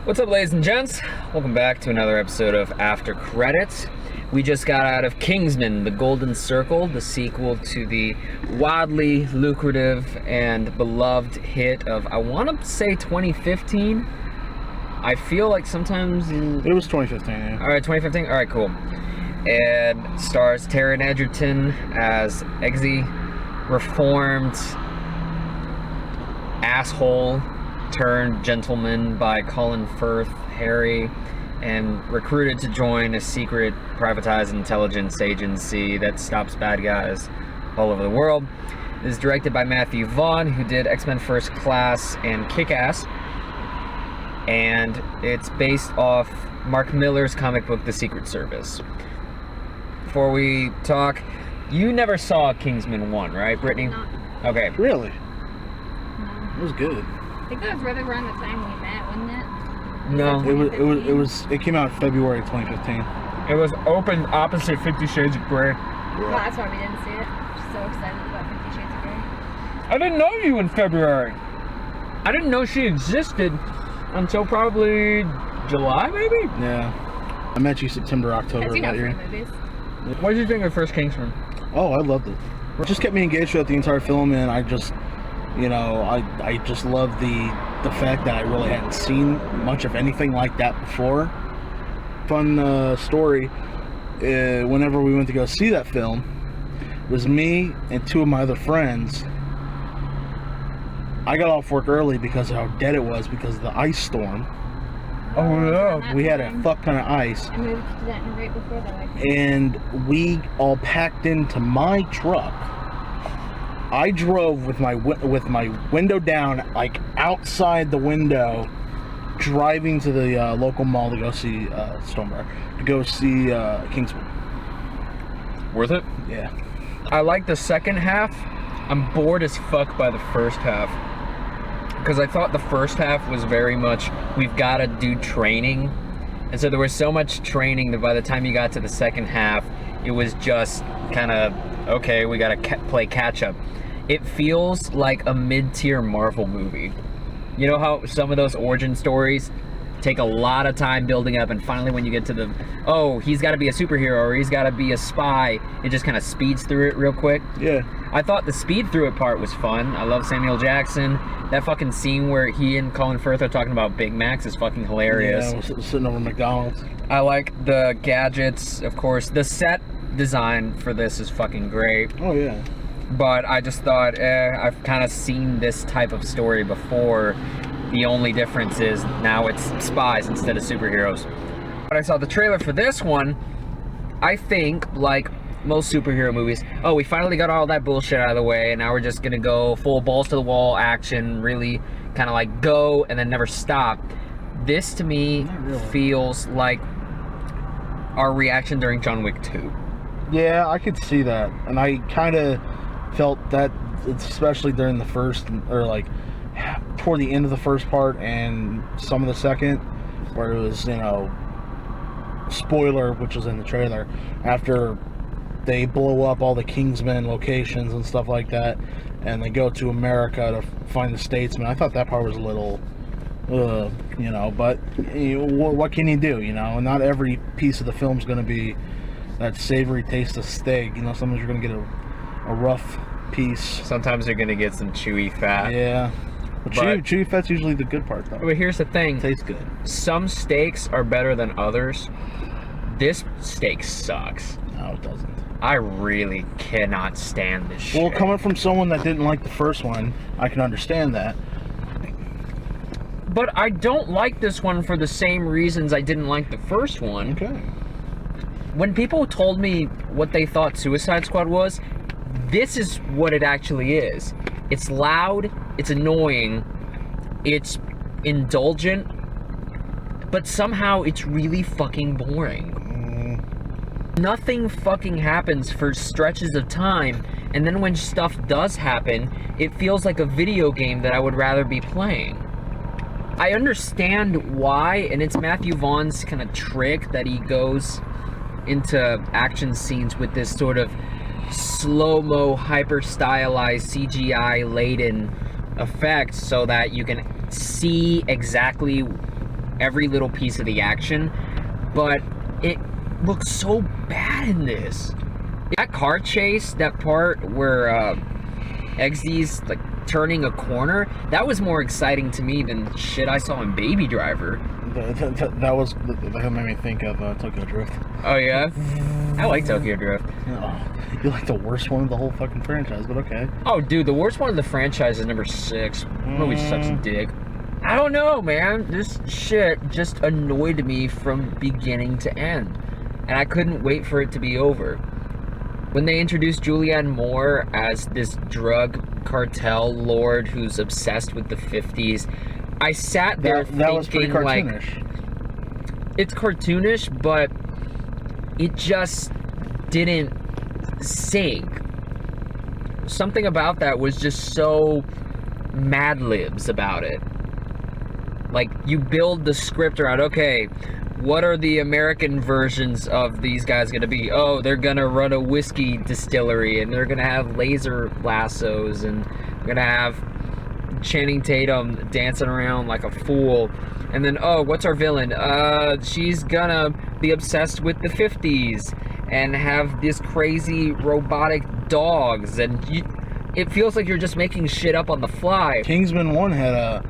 What's up, ladies and gents? Welcome back to another episode of After Credits. We just got out of Kingsman, The Golden Circle, the sequel to the wildly lucrative and beloved hit of, I want to say 2015. I feel like sometimes It was 2015, yeah. Alright, 2015? Alright, cool. And stars Taron Egerton as Eggsy, reformed asshole turned gentleman by Colin Firth, Harry, and recruited to join a secret privatized intelligence agency that stops bad guys all over the world. It is directed by Matthew Vaughn, who did X-Men First Class and Kick-Ass, and it's based off Mark Millar's comic book, The Secret Service. Before we talk, you never saw Kingsman 1, right, Brittany? Not. Okay. Really? No. It was good. I think that was right around the time we met, wasn't it? No. It came out in February 2015. It was opened opposite 50 Shades of Grey. Well, that's why we didn't see it. Just so excited about 50 Shades of Grey. I didn't know you in February. I didn't know she existed until probably July, maybe? Yeah. I met you September, October I've of seen that all three year. movies. What did you think of the first Kingsman? Oh, I loved it. It just kept me engaged throughout the entire film, and I just, I just love the fact that I really hadn't seen much of anything like that before. Fun story, whenever we went to go see that film, it was me and two of my other friends. I got off work early because of how dead it was because of the ice storm. Oh, no. We had a fuck ton of ice. I moved to that right before that. And we all packed into my truck. I drove with my window down, like outside the window, driving to the local mall to go see Kingsman. Worth it? Yeah. I like the second half. I'm bored as fuck by the first half. Because I thought the first half was very much, we've got to do training. And so there was so much training that by the time you got to the second half, it was just kind of, okay, we got to play catch up. It feels like a mid-tier Marvel movie. You know how some of those origin stories take a lot of time building up, and finally when you get to the, oh, he's got to be a superhero or he's got to be a spy, it just kind of speeds through it real quick. Yeah. I thought the speed through it part was fun. I love Samuel Jackson. That fucking scene where he and Colin Firth are talking about Big Macs is fucking hilarious. Yeah, I was sitting over McDonald's. I like the gadgets, of course. The set design for this is fucking great. Oh, yeah. But I just thought, I've kind of seen this type of story before. The only difference is now it's spies instead of superheroes. When I saw the trailer for this one, I think, like most superhero movies, oh, we finally got all that bullshit out of the way, and now we're just gonna go full balls to the wall action, really kind of like go and then never stop. This to me feels like our reaction during John Wick 2. Yeah, I could see that. And I kind of felt that, especially during the first, or like toward the end of the first part and some of the second, where it was, spoiler, which was in the trailer, after they blow up all the Kingsmen locations and stuff like that, and they go to America to find the Statesman. I thought that part was a little, but what can you do, Not every piece of the film's going to be that savory taste of steak. Sometimes you're going to get a rough piece. Sometimes you're gonna get some chewy fat. Yeah. But chewy fat's usually the good part, though. But here's the thing. It tastes good. Some steaks are better than others. This steak sucks. No, it doesn't. I really cannot stand this shit. Well, coming from someone that didn't like the first one, I can understand that. But I don't like this one for the same reasons I didn't like the first one. Okay. When people told me what they thought Suicide Squad was, this is what it actually is. It's loud, it's annoying, it's indulgent, but somehow it's really fucking boring. Nothing fucking happens for stretches of time, and then when stuff does happen, it feels like a video game that I would rather be playing. I understand why, and it's Matthew Vaughn's kind of trick that he goes into action scenes with this sort of slow-mo, hyper-stylized, CGI-laden effect so that you can see exactly every little piece of the action, but it looks so bad in this. That car chase, that part where Eggsy's like turning a corner, that was more exciting to me than shit I saw in Baby Driver. That made me think of Tokyo Drift. Oh yeah? I like Tokyo Drift. Oh, you like the worst one of the whole fucking franchise, but okay. Oh dude, the worst one of the franchise is number 6. Movie sucks dick. I don't know, man. This shit just annoyed me from beginning to end. And I couldn't wait for it to be over. When they introduced Julianne Moore as this drug cartel lord who's obsessed with the 50s, I sat there that was pretty thinking, like, cartoonish. it's cartoonish, but it just didn't sink. Something about that was just so Mad Libs about it. Like, you build the script around, okay, what are the American versions of these guys gonna be? Oh, they're gonna run a whiskey distillery, and they're gonna have laser lassos, and they're gonna have Channing Tatum dancing around like a fool. And then, oh, what's our villain? She's gonna be obsessed with the 50s and have this crazy robotic dogs, and it feels like you're just making shit up on the fly. Kingsman 1 had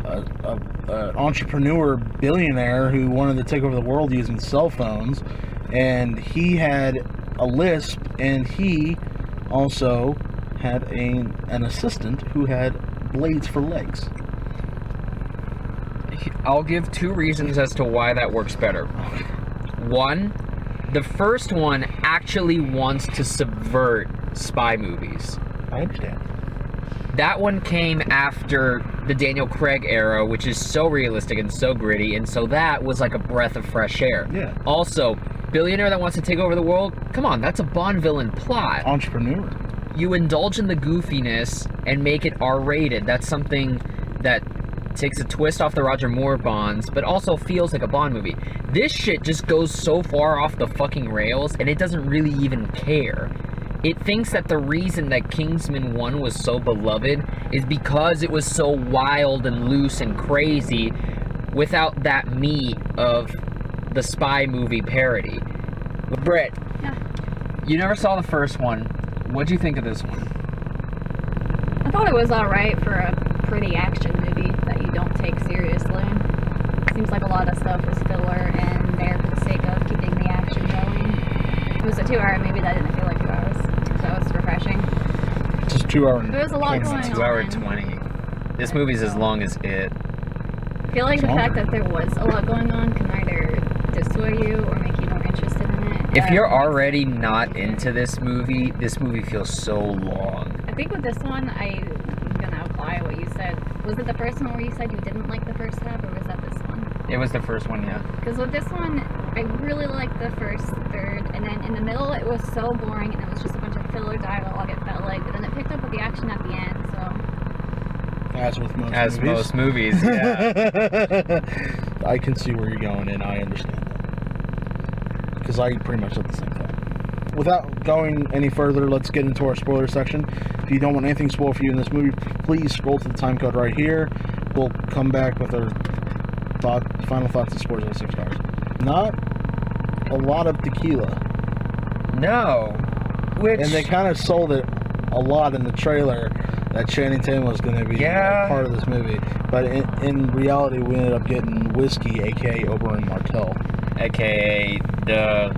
an entrepreneur billionaire who wanted to take over the world using cell phones, and he had a lisp, and he also had an assistant who had blades for legs. I'll give 2 reasons as to why that works better. One, the first one actually wants to subvert spy movies. I understand. That one came after the Daniel Craig era, which is so realistic and so gritty, and so that was like a breath of fresh air. Yeah. Also, billionaire that wants to take over the world, come on, that's a Bond villain plot. Entrepreneur. You indulge in the goofiness and make it R-rated. That's something that takes a twist off the Roger Moore Bonds, but also feels like a Bond movie. This shit just goes so far off the fucking rails, and it doesn't really even care. It thinks that the reason that Kingsman 1 was so beloved is because it was so wild and loose and crazy without that meat of the spy movie parody. Britt, Yeah. you never saw the first one. What'd you think of this one? I thought it was alright for a pretty action movie that you don't take seriously. Seems like a lot of stuff was filler and there for the sake of keeping the action going. It was a 2-hour movie that didn't feel like 2 hours, so it was refreshing. Just 2 hour. There was a lot going on. 2 hour 20. This movie's as long as it. I feel like the fact that there was a lot going on can either dissuade you or make you more interested in it. If you're already not into this movie feels so long. I think with this one, I'm gonna apply what you said. Was it the first one where you said you didn't like the first half, or was that this one? It was the first one, yeah. Because with this one, I really liked the first third, and then in the middle, it was so boring, and it was just a bunch of filler dialogue, it felt like, but then it picked up with the action at the end, so... As with most movies. Yeah. I can see where you're going, and I understand that. Because I pretty much said the same thing. Without going any further, let's get into our spoiler section. If you don't want anything spoiled for you in this movie, please scroll to the time code right here. We'll come back with our final thoughts and scores on 6 stars. Not a lot of tequila. No. Which... And they kind of sold it a lot in the trailer that Channing Tatum was going to be part of this movie. But in reality, we ended up getting whiskey, a.k.a. Oberyn Martell. A.k.a. the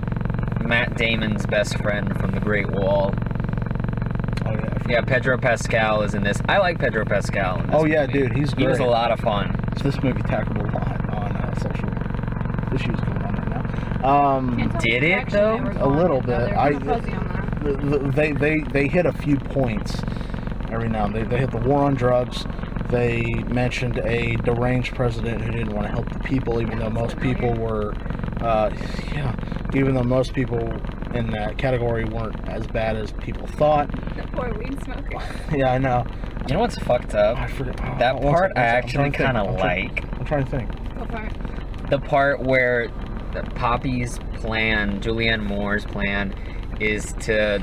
Matt Damon's best friend from The Great Wall. Oh, yeah. Yeah, Pedro Pascal is in this. I like Pedro Pascal in this Oh, yeah, movie. dude, he's great. He was a lot of fun. This movie tackled a lot on social issues going on right now. Did it, though? A little bit. They hit a few points every now and then. They hit the war on drugs. They mentioned a deranged president who didn't want to help the people, even though most people were, even though most people in that category weren't as bad as people thought. The poor weed smoker. Yeah, I know. You know what's fucked up? I forget. That part I actually I'm trying kind to of think. like. I'm trying to think. What part? The part where Poppy's plan, Julianne Moore's plan, is to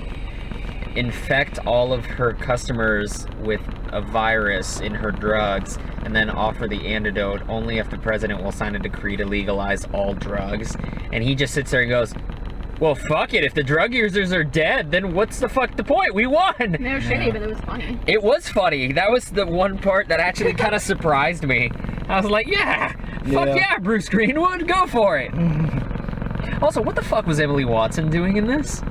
infect all of her customers with a virus in her drugs and then offer the antidote only if the president will sign a decree to legalize all drugs. And he just sits there and goes, well, fuck it. If the drug users are dead, then what's the fuck the point? We won. They were shitty, but it was funny. It was funny. That was the one part that actually kind of surprised me. I was like, yeah, fuck yeah, Bruce Greenwood, go for it. Also, what the fuck was Emily Watson doing in this?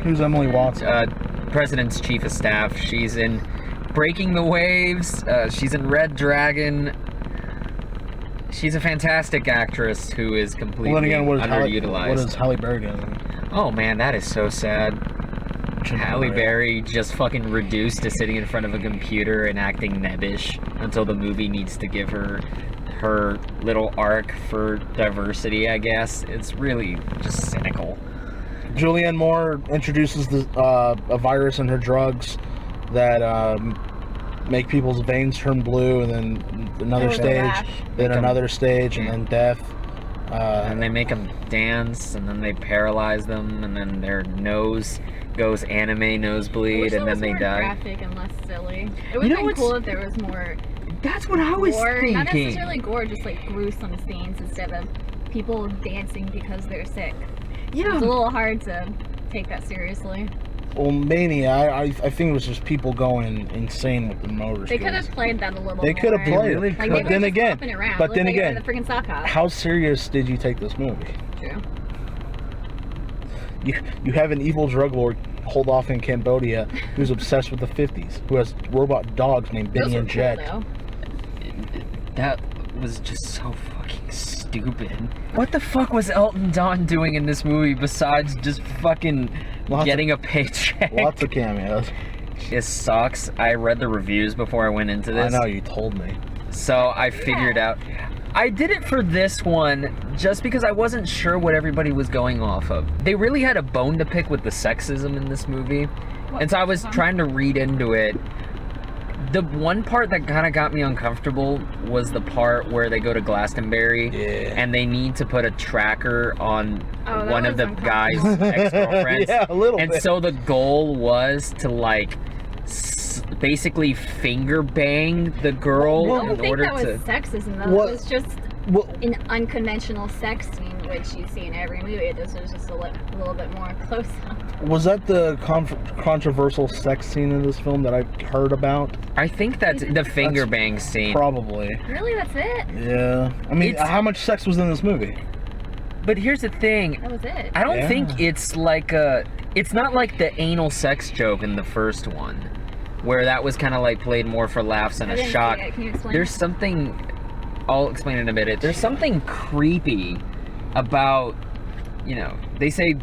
Who's Emily Watson? President's chief of staff. She's in Breaking the Waves. She's in Red Dragon. She's a fantastic actress who is completely underutilized. What is Halle Berry doing? Oh man, that is so sad. Halle Berry just fucking reduced to sitting in front of a computer and acting nebbish until the movie needs to give her little arc for diversity, I guess. It's really just cynical. Julianne Moore introduces a virus in her drugs that make people's veins turn blue, and then another stage, and then death. And they make them dance, and then they paralyze them, and then their nose goes anime nosebleed, and then they die. Graphic and less silly. It would have been cool if there was more. That's what I was thinking. Not necessarily gore, just like gruesome scenes instead of people dancing because they're sick. Yeah. It's a little hard to take that seriously. Well, Mania, I think it was just people going insane with the motor skills. They could have played that a little more. They could have played really it. could. But then again, the freaking sock hop. how serious did you take this movie? True. You have an evil drug lord hold off in Cambodia who's obsessed with the 50s, who has robot dogs named Benny and Jet. Cool, that was just so fucking stupid. What the fuck was Elton John doing in this movie besides just fucking getting a paycheck? Lots of cameos. It sucks. I read the reviews before I went into this. I know, you told me. So I figured out. I did it for this one just because I wasn't sure what everybody was going off of. They really had a bone to pick with the sexism in this movie. And so I was trying to read into it. The one part that kind of got me uncomfortable was the part where they go to Glastonbury and they need to put a tracker on one of the guy's ex-girlfriends. Yeah, a little bit. And so the goal was to like basically finger bang the girl I don't in think order that was to. sexism though. It was just an unconventional sex scene, which you see in every movie. This was just a little bit more close up. Was that the controversial sex scene in this film that I heard about? I think that's the finger bang scene. Probably. Really, that's it? Yeah. I mean, how much sex was in this movie? But here's the thing. That was it. I don't think it's like it's not like the anal sex joke in the first one, where that was kind of like played more for laughs and a shock. Can you explain? There's something, I'll explain in a minute. There's something creepy about, they say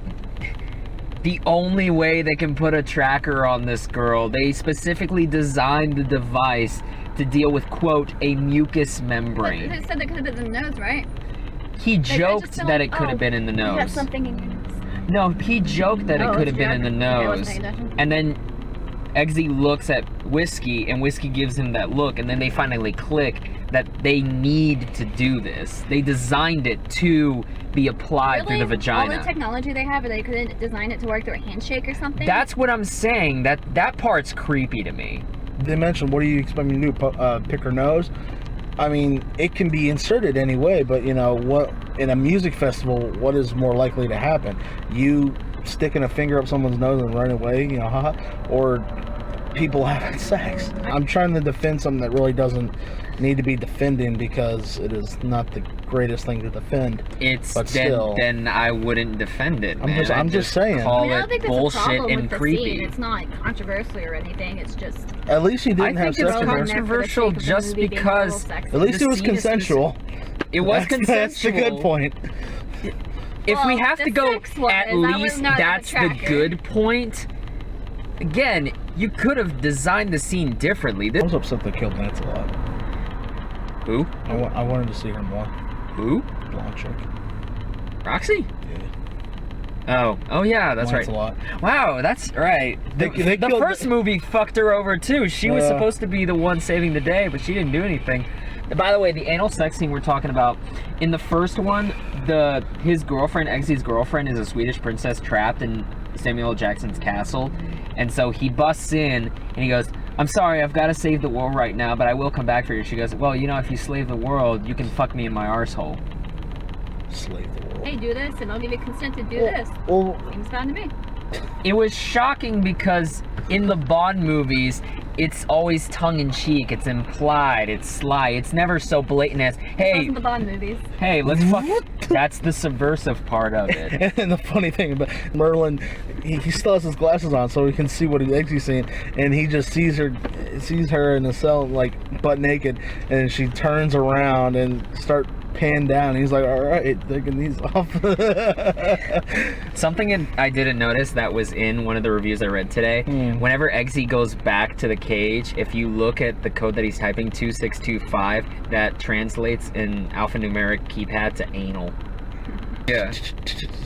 the only way they can put a tracker on this girl, they specifically designed the device to deal with, quote, a mucus membrane. They said that could have been in the nose, right? He joked that it could have been in the nose. You got something in your nose. No, he joked that it could have been in the nose. And then Eggsy looks at Whiskey, and Whiskey gives him that look, and then they finally click that they need to do this. They designed it to be applied through the vagina. All the technology they have, they couldn't design it to work through a handshake or something? That's what I'm saying. That part's creepy to me. They mentioned, what do you expect me to do? Pick her nose? I mean, it can be inserted anyway, but what in a music festival, what is more likely to happen? You sticking a finger up someone's nose and running away, haha, or people having sex. I'm trying to defend something that really doesn't need to be defending because it is not the greatest thing to defend. Then I wouldn't defend it, man. I'm just saying. Call I don't think it that's bullshit a problem and with the creepy. scene. It's not controversial or anything. It's just. At least he didn't have sex I think it's controversial just because. At least it was consensual. It was consensual. That's a good point. If we have to go, at least that's the good point. Again, you could have designed the scene differently. I was upset they killed Lancelot. Who? I wanted to see her more. Who? Blonde chick. Roxy? Yeah. Oh yeah, that's Lancelot. right. Wow, that's right. The first movie fucked her over too. She was supposed to be the one saving the day, but she didn't do anything. By the way, the anal sex scene we're talking about, in the first one, his girlfriend, Eggsy's girlfriend, is a Swedish princess trapped in Samuel L. Jackson's castle. And so he busts in and he goes, I'm sorry, I've got to save the world right now, but I will come back for you. She goes, well, you know, if you slave the world, you can fuck me in my arsehole. Slave the world. Hey, do this, and I'll give you consent to do this. Well, Seems fine to me. It was shocking because in the Bond movies, it's always tongue-in-cheek, it's implied, it's sly, it's never so blatant as, hey, Those are the Bond movies. hey, let's fuck. That's the subversive part of it. and the funny thing about Merlin, he still has his glasses on so he can see what he's actually seeing, and he just sees her in the cell, like, butt naked, and she turns around and start pan down. He's like, all right, taking these off. Something I didn't notice that was in one of the reviews I read today. Whenever Eggsy goes back to the cage, if you look at the code that he's typing, 2625, that translates in alphanumeric keypad to anal. Yeah.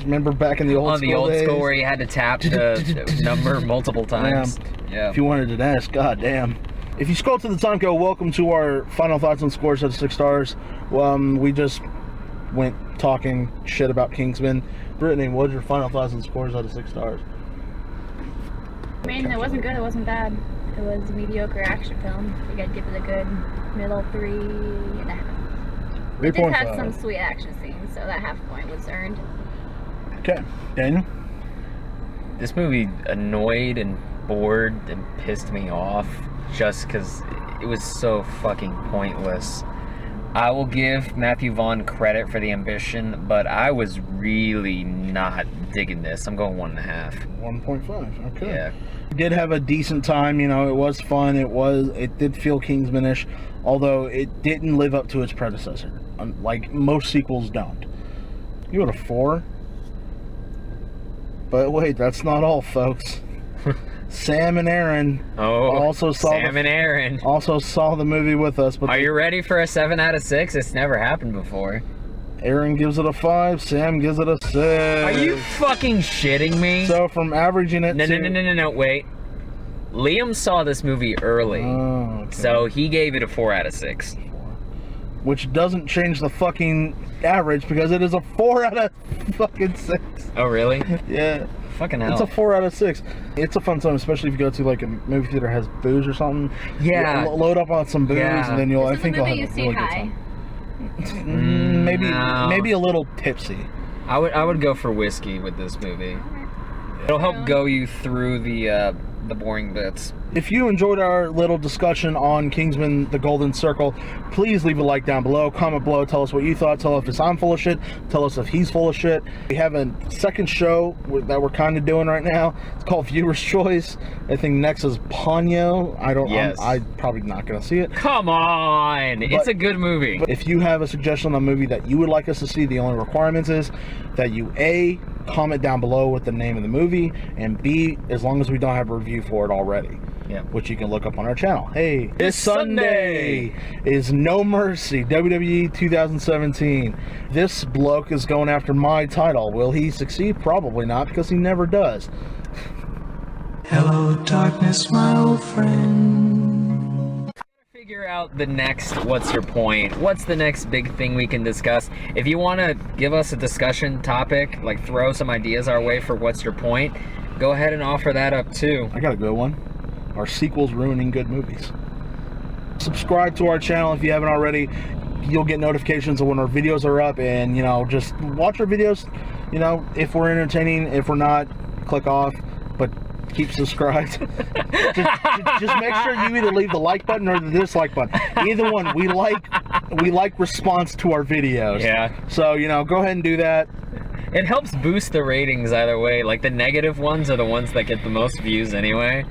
Remember back in the old school old days? school where you had to tap the number multiple times. Yeah. If you wanted to ask, goddamn. If you scroll to the time code, welcome to our final thoughts and scores out of 6 stars. We just went talking shit about Kingsman. Brittany, what's your final thoughts and scores out of 6 stars? I mean, it wasn't good, it wasn't bad. It was a mediocre action film. I think I'd give it a good middle 3.5. It did have some sweet action scenes, so that half point was earned. Okay. Daniel? This movie annoyed and bored and pissed me off just because it was so fucking pointless. I will give Matthew Vaughn credit for the ambition, but I was really not digging this. I'm going 1.5. 1.5. Okay. Yeah. Did have a decent time, you know, it was fun, it did feel Kingsman-ish, although it didn't live up to its predecessor, like most sequels don't. You got a 4? But wait, that's not all, folks. Sam and Aaron also saw the movie with us. But are you ready for a 7 out of 6? It's never happened before. Aaron gives it a 5. Sam gives it a 6. Are you fucking shitting me? So from averaging it No, wait. Liam saw this movie early. Oh, okay. So he gave it a 4 out of 6. Which doesn't change the fucking average because it is a 4 out of fucking 6. Oh, really? Yeah. Fucking hell. It's a 4 out of 6. It's a fun time, especially if you go to like a movie theater that has booze or something. Yeah. Load up on some booze and then you'll. I think you'll have a really good time. Maybe a little tipsy. I would go for whiskey with this movie. It'll help go you through the boring bits. If you enjoyed our little discussion on Kingsman: The Golden Circle, please leave a like down below, comment below, tell us what you thought, tell us if I'm full of shit, tell us if he's full of shit. We have a second show that we're kind of doing right now. It's called Viewer's Choice. I think next is Ponyo. I'm probably not going to see it. Come on! It's a good movie. But if you have a suggestion on a movie that you would like us to see, the only requirements is that you A, comment down below with the name of the movie, and B, as long as we don't have a review for it already. Yeah. Which you can look up on our channel. Hey, this Sunday is No Mercy, WWE 2017. This bloke is going after my title. Will he succeed? Probably not, because he never does. Hello, darkness, my old friend. Figure out the next what's your point, what's the next big thing we can discuss. If you want to give us a discussion topic, like throw some ideas our way for what's your point, go ahead and offer that up too. I got a good one. Are sequels ruining good movies? Subscribe to our channel if you haven't already. You'll get notifications of when our videos are up, and you know, just watch our videos. You know, if we're entertaining, if we're not, click off, but keep subscribed. just make sure you either leave the like button or the dislike button. Either one. We like response to our videos. Yeah. So, you know, go ahead and do that. It helps boost the ratings either way. Like the negative ones are the ones that get the most views anyway.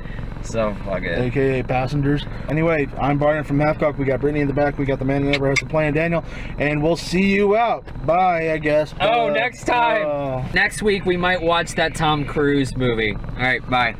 So fuck it. AKA passengers. Anyway, I'm Brian from HalfKocked. We got Brittany in the back. We got the man who never has to play, and Daniel. And we'll see you out. Bye, I guess. Oh, next time. Next week we might watch that Tom Cruise movie. All right, bye.